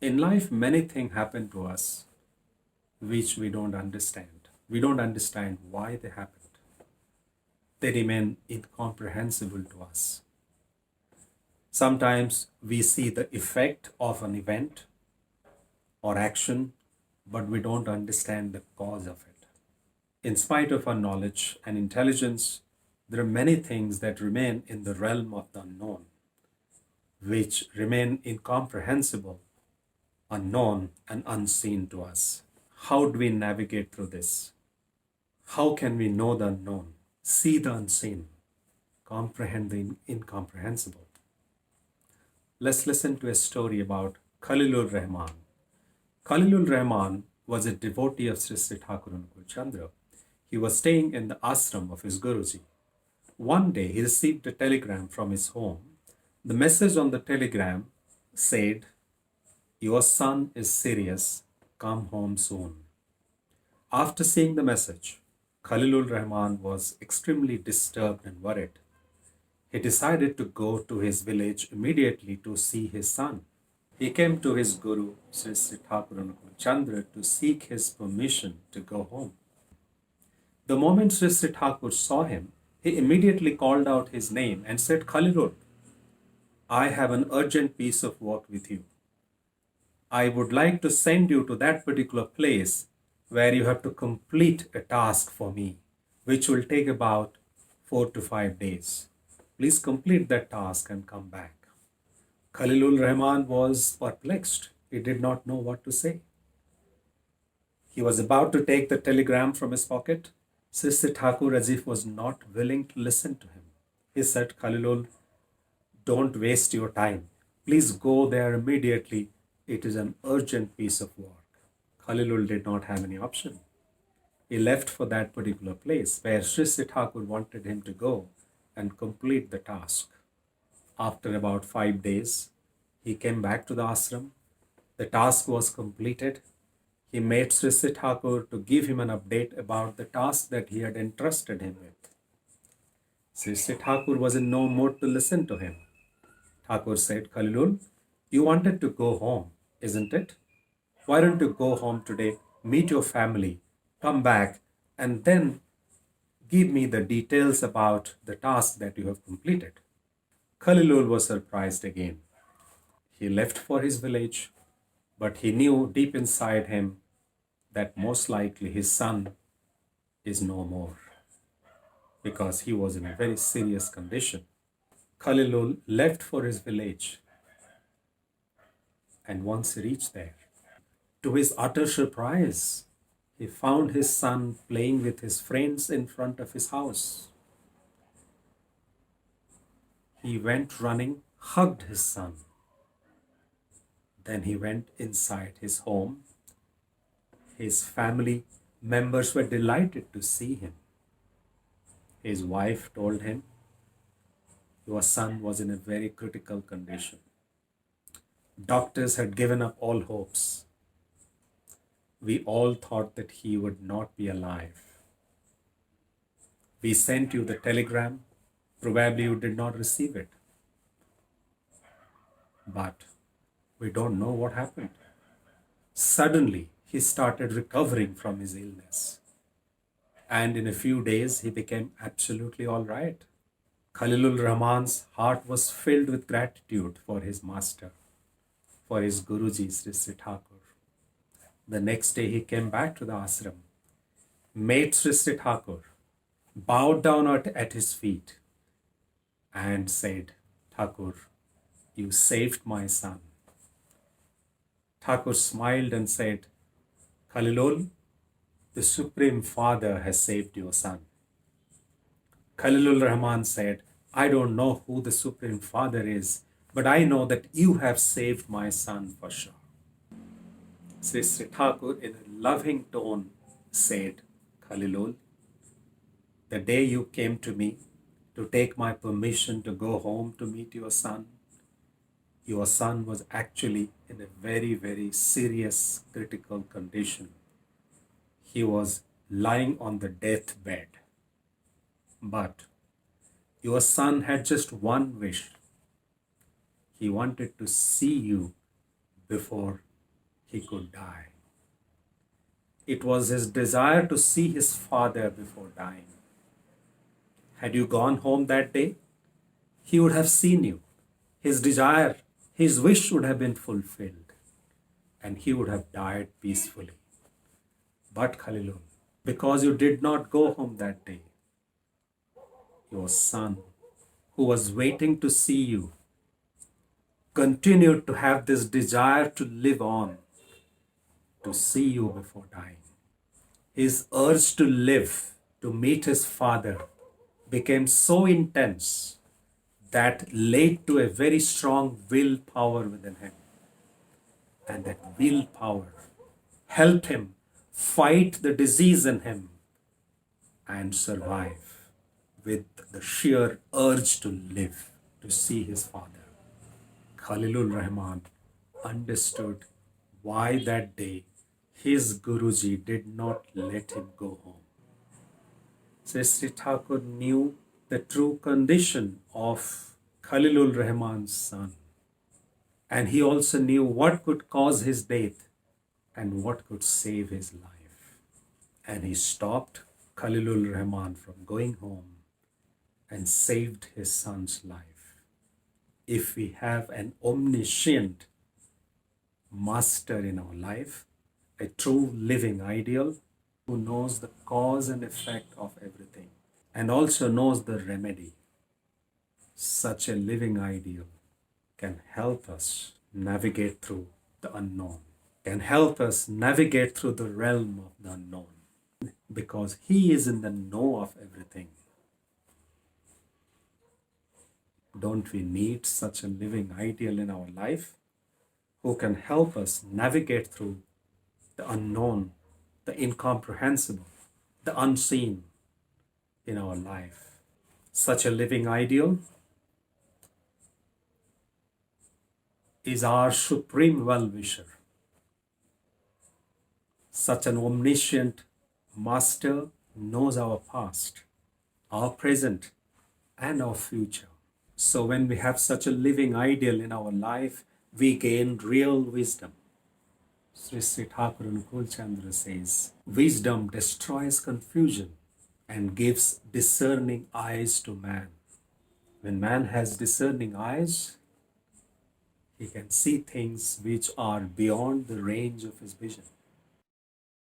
In life, many things happen to us which we don't understand. We don't understand why they happened. They remain incomprehensible to us. Sometimes we see the effect of an event or action, but we don't understand the cause of it. In spite of our knowledge and intelligence, there are many things that remain in the realm of the unknown, which remain incomprehensible, unknown, and unseen to us. How do we navigate through this? How can we know the unknown, see the unseen, comprehend the incomprehensible? Let's listen to a story about Khalilur Rahman. Khalilur Rahman was a devotee of Sri Sri Thakur Anukul Chandra. He was staying in the ashram of his Guruji. One day he received a telegram from his home. The message on the telegram said, "Your son is serious, come home soon." After seeing the message, Khalilur Rahman was extremely disturbed and worried. He decided to go to his village immediately to see his son. He came to his Guru, Sri Sri Thakur Anukul Chandra, to seek his permission to go home. The moment Sri Sri Thakur saw him, he immediately called out his name and said, "Khalilur, I have an urgent piece of work with you. I would like to send you to that particular place where you have to complete a task for me, which will take about 4 to 5 days. Please complete that task and come back." Khalilul Rahman was perplexed. He did not know what to say. He was about to take the telegram from his pocket. Sri Sri Thakur, as if was not willing to listen to him. He said, "Khalilul, don't waste your time. Please go there immediately. It is an urgent piece of work." Khalilul did not have any option. He left for that particular place where Sri Sri Thakur wanted him to go and complete the task. After about 5 days, he came back to the ashram. The task was completed. He made Sri Sri Thakur to give him an update about the task that he had entrusted him with. Sri Sri Thakur was in no mood to listen to him. Thakur said, "Khalilul, you wanted to go home, isn't it? Why don't you go home today, meet your family, come back, and then give me the details about the task that you have completed?" Khalilul was surprised again. He left for his village, but he knew deep inside him that most likely his son is no more because he was in a very serious condition. Khalilul left for his village, and once he reached there, to his utter surprise, he found his son playing with his friends in front of his house. He went running, hugged his son. Then he went inside his home. His family members were delighted to see him. His wife told him, "Your son was in a very critical condition. Doctors had given up all hopes. We all thought that he would not be alive. We sent you the telegram. Probably you did not receive it. But we don't know what happened." Suddenly, he started recovering from his illness. And in a few days, he became absolutely all right. Khalilul Rahman's heart was filled with gratitude for his master, for his Guruji, Sri Sri Thakur. The next day, he came back to the ashram, met Sri Sri Thakur, bowed down at his feet, and said, "Thakur, you saved my son." Thakur smiled and said, "Khalilul, the Supreme Father has saved your son." Khalilul Rahman said, "I don't know who the Supreme Father is, but I know that you have saved my son for sure." Sri Sri Thakur, in a loving tone, said, "Khalilul, the day you came to me to take my permission to go home to meet your son was actually in a very, very serious, critical condition. He was lying on the deathbed. But your son had just one wish. He wanted to see you before he could die. It was his desire to see his father before dying. Had you gone home that day, he would have seen you. His desire, his wish would have been fulfilled, and he would have died peacefully. But Khalilun, because you did not go home that day, your son, who was waiting to see you, continued to have this desire to live on, to see you before dying. His urge to live, to meet his father, became so intense that led to a very strong willpower within him. And that willpower helped him fight the disease in him and survive with the sheer urge to live, to see his father. Khalilur Rahman understood why that day his Guruji did not let him go home. Sri Thakur knew the true condition of Khalilur Rahman's son, and he also knew what could cause his death and what could save his life. And he stopped Khalilur Rahman from going home and saved his son's life. If we have an omniscient master in our life, a true living ideal who knows the cause and effect of everything and also knows the remedy, such a living ideal can help us navigate through the unknown, can help us navigate through the realm of the unknown, because he is in the know of everything. Don't we need such a living ideal in our life who can help us navigate through the unknown, the incomprehensible, the unseen in our life? Such a living ideal is our supreme well-wisher. Such an omniscient master knows our past, our present, and our future. So when we have such a living ideal in our life, we gain real wisdom. Sri Sri Thakur Anukul Chandra says, wisdom destroys confusion and gives discerning eyes to man. When man has discerning eyes, he can see things which are beyond the range of his vision.